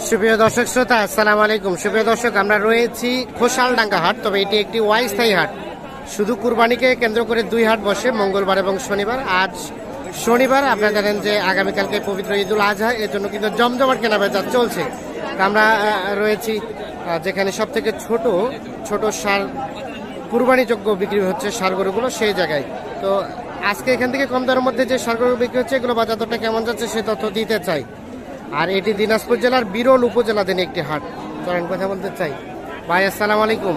সুপ্রিয় দর্শক শ্রোতা, আসসালামু আলাইকুম। সুপ্রিয় দর্শক, আমরা রয়েছি খোসালডাঙ্গা হাট। তবে এটি একটি অস্থায়ী হাট। শুধু কুরবানিকে কেন্দ্র করে দুই হাট বসে, মঙ্গলবার এবং শনিবার। আজ শনিবার, আপনারা জানেন যে আগামীকালকে পবিত্র ঈদুল আজহা, এর জন্য কিন্তু জমজমাট কেনাবেচা চলছে। আমরা রয়েছি যেখানে সব থেকে ছোট ছোট সার কুরবানিযোগ্য বিক্রি হচ্ছে সার গরুগুলো, সেই জায়গায়। তো আজকে এখান থেকে কম দরের মধ্যে যে সার গরু বিক্রি হচ্ছে, এগুলো বাজার দরটা কেমন যাচ্ছে সে তথ্য দিতে চাই। আর এটি দিনাজপুর জেলার বিরল উপজেলাধীন একটি হাট। চলেন কথা বলতে চাই। ভাই আসসালামু আলাইকুম,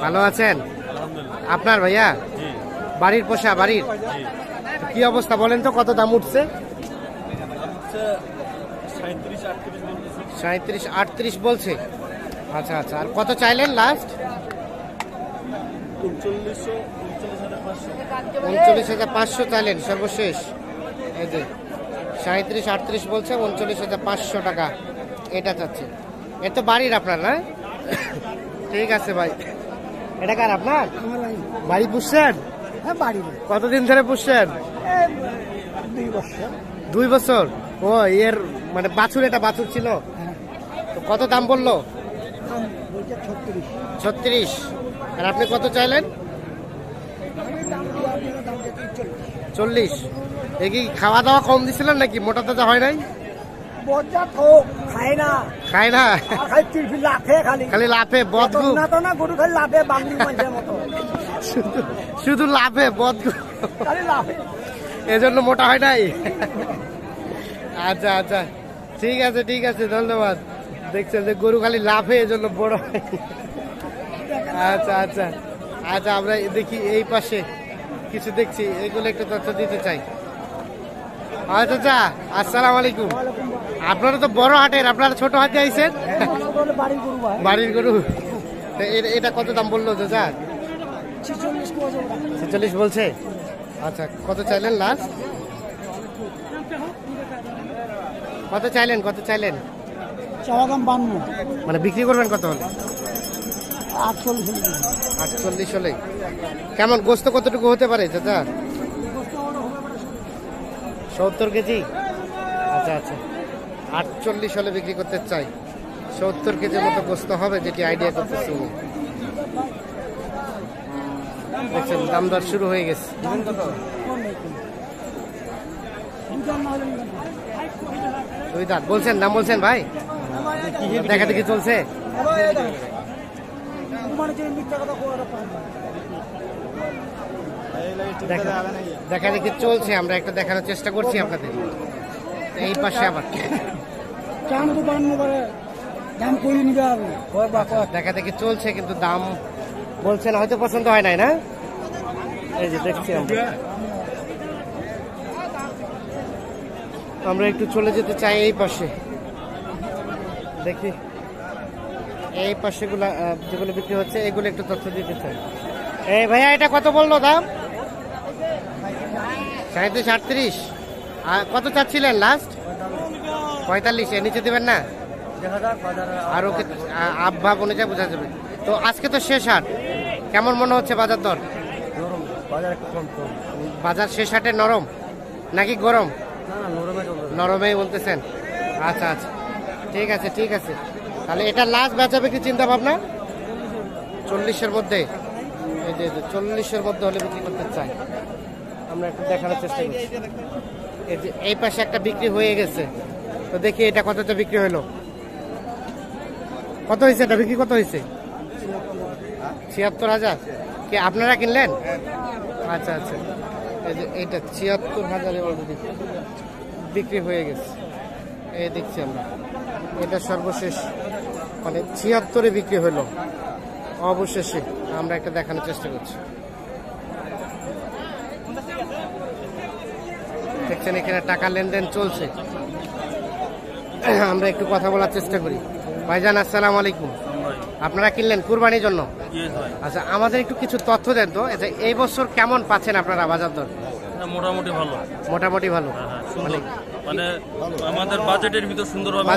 ভালো আছেন? আপনার ভাইয়া বাড়ির পোষা, বাড়ির কি অবস্থা বলেন তো, কত দাম উঠছে? 37-38 বলছে। আচ্ছা আচ্ছা, আর কত চাইলেন লাস্ট? 39,500 চাইলেন সর্বশেষ। এই যে 37-38 বলছে, 39,500 টাকা এটা চাচ্ছে। এ তো বাড়ির আপনার না? ঠিক আছে ভাই, এটা কার আপনার? বাড়ি পুষছেন? কতদিন ধরে পুষছেন? 2 বছর। ও, এর মানে বাছুর, এটা বাছুর ছিল। তো কত দাম বললো? 36। আর আপনি কত চাইলেন? 40। এ কি খাওয়া দাওয়া কম দিছিলেন নাকি? মোটা তাজা হয় নাই? খায় না, খালি লাফে বদগু, শুধু লাফে বদগু, এজন্য মোটা হয় নাই। আচ্ছা আচ্ছা, ঠিক আছে ঠিক আছে, ধন্যবাদ। দেখছেন যে গরু খালি লাফে, এজন্য বড় হয়। আচ্ছা আচ্ছা আচ্ছা, আমরা দেখি এই পাশে কিছু দেখছি, এগুলো একটু তথ্য দিতে চাই। আচ্ছা, আসসালামু আলাইকুম। আপনারা তো বড় হাটের, আপনারা ছোট হাটে আইছেন? বাড়ির গরু। এটা কত দাম বললো চাচা? 46 বলছে। আচ্ছা, কত চাইলেন লাস্ট? কত চাইলেন, কত চাইলেন? মানে বিক্রি করবেন কত হলে? 48 হলে। কেমন গোস্ত কতটুকু হতে পারে চাচা? 70 কেজি। আচ্ছা আচ্ছা, 48 হলে বিক্রি করতে চাই। 70 কেজির মতো গোস্ত হবে, যেটি আইডিয়া করতেছি। দেখছেন দাম দর শুরু হয়ে গেছে। দুই দাঁত বলছেন, দাম বলছেন ভাই? দেখা দেখি চলছে। দেখা দেখি চলছে, আমরা একটা দেখানোর চেষ্টা করছি আপনাদের। এই পাশে আবার দেখা দেখি চলছে, কিন্তু দাম বলছেন হয়তো পছন্দ হয় নাই না? এই যে দেখছি আমরা একটু চলে যেতে চাই এই পাশে। দেখি এই পাশে যেগুলো বিক্রি হচ্ছে, এগুলো একটু তথ্য দিতে চাই। এই ভাইয়া, এটা কত বললো দাম? 37-38। আর কত চাচ্ছিলেন লাস্ট? 45। এর নিচে দিবেন না? আর ওকে আবহাব অনুযায়ী বোঝা যাবে। তো আজকে তো শেষ হাট, কেমন মনে হচ্ছে বাজার দর? বাজার শেষ হাটে নরম নাকি গরম? নরমেই বলতেছেন। আচ্ছা আচ্ছা, ঠিক আছে ঠিক আছে। তাহলে এটা লাস্ট বেচাবে কি চিন্তা ভাবনা? 40-এর মধ্যে। এই যে 40-এর মধ্যে হলে বিক্রি করতে চাই। আমরা একটু দেখানোর চেষ্টা করছি। এই যে এই পাশে একটা বিক্রি হয়ে গেছে, তো দেখি এটা কতটা বিক্রি হলো। কত হয়েছে এটা বিক্রি? কত হয়েছে? 76,000। কি আপনারা কিনলেন? আচ্ছা আচ্ছা, এই যে এইটা 76,000 অলরেডি বিক্রি হয়ে গেছে। এই দেখছি আমরা, এটা সর্বশেষ মানে 76-এ বিক্রি হলো অবশেষে। আমরা একটা দেখানোর চেষ্টা করছি। দেখছেন এখানে টাকা লেনদেন চলছে। আমরা একটু কথা বলার চেষ্টা করি। ভাইজান আসসালামু আলাইকুম, আপনারা কিনলেন কুরবানির জন্য? আচ্ছা, আমাদের একটু কিছু তথ্য দেন তো। এই বছর কেমন পাচ্ছেন আপনারা বাজার দর? মোটামুটি ভালো। মোটামুটি ভালো মানে আমাদের বাজেটের ভিতর সুন্দরভাবে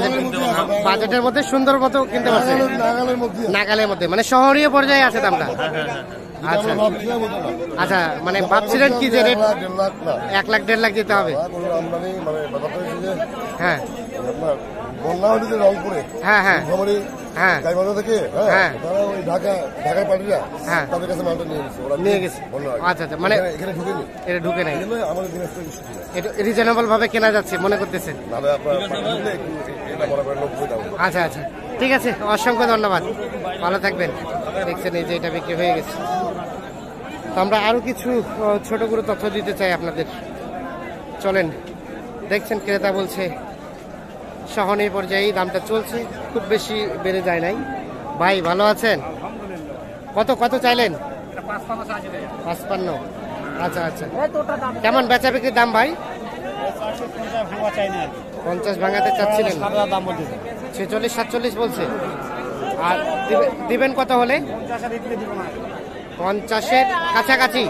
বাজেটের মধ্যে সুন্দর মতো কিনতে পারছেন, নাগালের মধ্যে, মানে শহরীয় পর্যায়ে আছে দামটা। আচ্ছা আচ্ছা, মানে ভাবছিলেন কি যে রেট 1 লাখ 1.5 লাখ দিতে হবে? হ্যাঁ, বন্যা হয়েছে রংপুরে, হ্যাঁ হ্যাঁ খবরে হ্যাঁ গাইবান্ধা থেকে, হ্যাঁ। হ্যাঁ তারা ওই ঢাকার পার্টিরা হ্যাঁ। তাদের কাছে মালটা নিয়ে গেছে, ওরা নিয়ে গেছে। বন্যা হয়। আচ্ছা আচ্ছা, মানে এখানে ঢুকেনি, এটা ঢুকে নাই, এই জন্য আমাদের দিনাজপুরে বেশি কিনে। এটা রিজনেবল ভাবে কেনা যাচ্ছে মনে করতেছেন? নাহলে আপনার পার্টি ঢুকলে একটু এটা মনে করেন 90 দাম। আচ্ছা আচ্ছা, ঠিক আছে, অসংখ্য ধন্যবাদ, ভালো থাকবেন। দেখছেন এই যে এটা বিক্রি হয়ে গেছে। তো আমরা আরো কিছু ছোট করে তথ্য দিতে চাই আপনাদের, চলেন। দেখছেন ক্রেতা বলছে সহনীয় পর্যায়ে দামটা চলছে, খুব বেশি বেড়ে যায় নাই। ভাই ভালো আছেন? কত কত চাইলেন? 55। আচ্ছা আচ্ছা, কেমন বেচা বিক্রির দাম ভাই? 50 ভাঙাতে চাচ্ছিলেন, 46 47 বলছে। আর দিবেন কত হলে? 50-এর কাছাকাছি।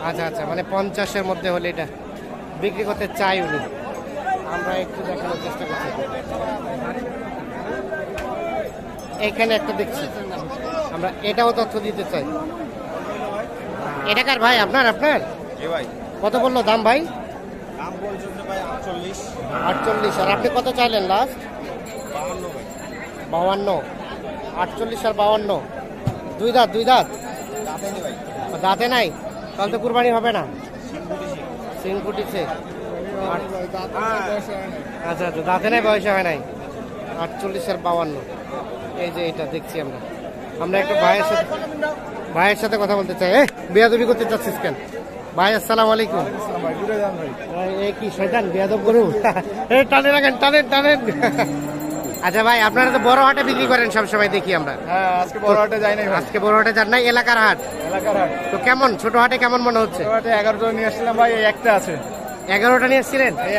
আচ্ছা আচ্ছা, মানে 50-এর মধ্যে হলে এটা বিক্রি করতে চাই উনি। আমরা একটু দেখানোর চেষ্টা করছি। এখানে একটা দেখছি, আমরা এটাও তথ্য দিতে চাই। এটা কার ভাই? আপনার? কত বললো দাম ভাই? 48। আর আপনি কত চাইলেন লাস্ট? 52। 48 আর 52, দুই দাঁত? দাঁতে নাই, তাহলে তো কুরবানি হবে না। সিং ফুটিছে। আচ্ছা আচ্ছা, দাঁতে নাই, বয়সে হয় নাই। 48 আর 52, এই যে এটা দেখছি আমরা। আমরা একটু ভাইয়ের সাথে কথা বলতে চাই। বেয়াদবি করতে চাচ্ছিস কেন ভাই? আসসালামু আলাইকুম। এই কি শয়তান বেয়াদব করু? টানে রাখেন, টানেন। আচ্ছা ভাই, আপনারা তো বড় হাটে বিক্রি করেন সবসময় দেখি আমরা। আজকে বড় হাটে যাই নাই। আজকে বড় হাটে যান নাই, এলাকার হাট। তো কেমন ছোট হাটে কেমন মনে হচ্ছে? 11টা নিয়ে আসছিলাম ভাই, এই একটা আছে। 11টা নিয়ে এসেছিলেন? এই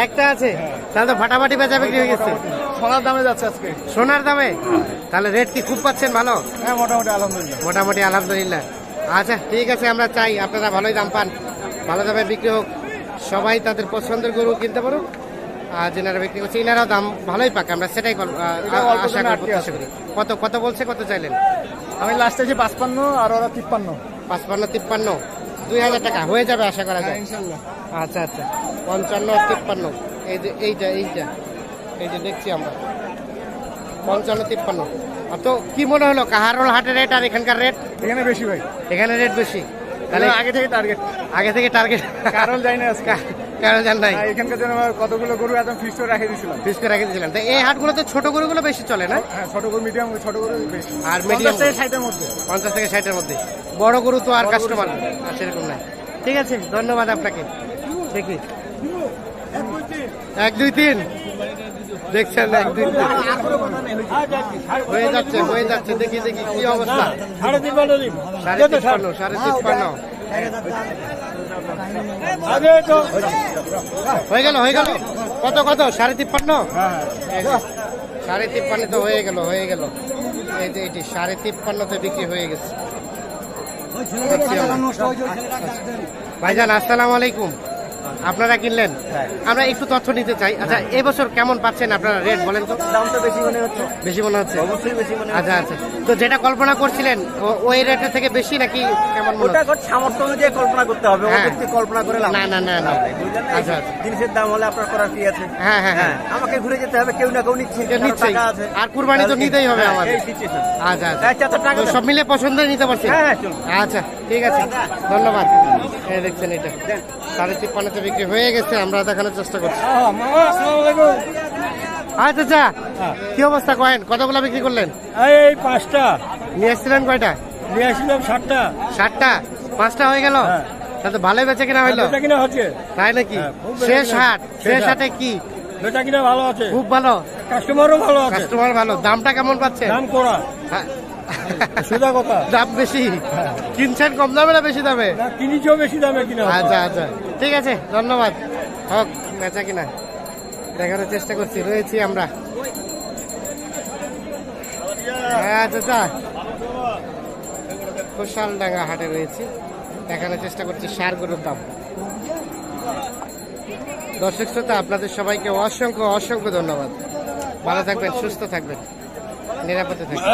একটা আছে। তাহলে তো ফাটাফাটি বেচা বিক্রি হয়ে গেছে। সোনার দামে যাচ্ছে আজকে। সোনার দামে? তাহলে রেট কি খুব পাচ্ছেন? ভালো? হ্যাঁ, মোটামুটি আলহামদুলিল্লাহ। আচ্ছা ঠিক আছে, আমরা চাই আপনারা ভালোই দাম পান, ভালো দামে বিক্রি হোক, সবাই তাদের পছন্দের গরু কিনতে পারুক। আর যেনারা বিক্রি করছে এনারাও দাম ভালোই পাক, আমরা সেটাই আশা করি। কত বলছে, কত চাইলেন? আমি লাস্টে 55 আর ওরা 53। 55-53, 2000 টাকা হয়ে যাবে আশা করা যায়। আচ্ছা আচ্ছা, 55-53, এই যে এইটা এই যে দেখছি আমরা 55-53। তো কি মনে হলো কাহারোল হাটের রেট আর এখানকার রেট? এখানে বেশি ভাই, এখানে রেট বেশি। তাহলে আগে থেকে টার্গেট কারণ যাই না আজকে, কারণ জান নাই। এখানকার জন্য কতগুলো গরু একদম ফিক্স করে রেখে দিয়েছিলাম। তো এই হাটগুলোতে ছোট গরুগুলো বেশি চলে না? হ্যাঁ, ছোট গরু, মিডিয়াম, ছোট গরু বেশি। আর মিডিয়াম 50 থেকে 60-এর মধ্যে। 50 থেকে 60-এর মধ্যে। বড় গরু তো আর কাস্টমার সেরকম নাই। ঠিক আছে, ধন্যবাদ আপনাকে। দেখি 1 2 3 দেখছেন, 1 2 3 হয়ে যাচ্ছে। দেখি কি অবস্থা। 53.5 হয়ে গেল। কত 53.5? 53.5 তো হয়ে গেল। এই যে এটি 53.5-তে বিক্রি হয়ে গেছে। ভাইজান আসসালামু আলাইকুম, আপনারা কিনলেন, আমরা একটু তথ্য নিতে চাই। আচ্ছা, এবছর কেমন পাচ্ছেন আপনারা রেট বলেন তো? দাম তো বেশি মনে হচ্ছে। অবশ্যই বেশি মনে হচ্ছে। আচ্ছা, তো যেটা কল্পনা করছিলেন ওই রেটের থেকে বেশি নাকি কেমন মনে হচ্ছে? সামর্থ্য অনুযায়ী কল্পনা করতে হবে, কল্পনা করে না। আচ্ছা, জিনিসের দাম হলে আপনার করার কি আছে? হ্যাঁ, আমাকে ঘুরে যেতে হবে, কেউ না কেউ নিচ্ছে, আর কুরবানি তো নিতেই হবে আমাদের। আচ্ছা, তো সব মিলে পছন্দ নিতে পারছি। আচ্ছা ঠিক আছে, ধন্যবাদ। দেখছেন এটা 53.5-তে বিক্রি হয়ে গেছে, আমরা দেখানোর চেষ্টা করছি। আচ্ছা, কি অবস্থা কয়েন? কতগুলো বিক্রি করলেন? এই 5টা নিয়ে এসছিলেন। কয়টা নিয়ে আসছিলাম? 60টা। 5টা হয়ে গেল। তাহলে ভালোই বেচে কিনা হইলো? কিনা হচ্ছে, তাই নাকি? শেষ হাটে কি বেচা কিনা ভালো আছে? খুব ভালো, কাস্টমারও ভালো আছে। কাস্টমার ভালো। দামটা কেমন পাচ্ছে? দাম করা সোজা কথা, দাম বেশি। কিনছেন কম দামে না বেশি দামে? কিনেছেও বেশি দামে কিনা। আচ্ছা, ঠিক আছে, ধন্যবাদ। হোক বেচা কিনা দেখানোর চেষ্টা করছি, রয়েছি আমরা। আচ্ছা, খোসালডাঙ্গা হাটে রয়েছি, দেখানোর চেষ্টা করছি ষাঁড় গরুর দাম। দর্শক শ্রোতা, আপনাদের সবাইকে অসংখ্য ধন্যবাদ। ভালো থাকবেন, সুস্থ থাকবেন, নিরাপদে থাকবেন।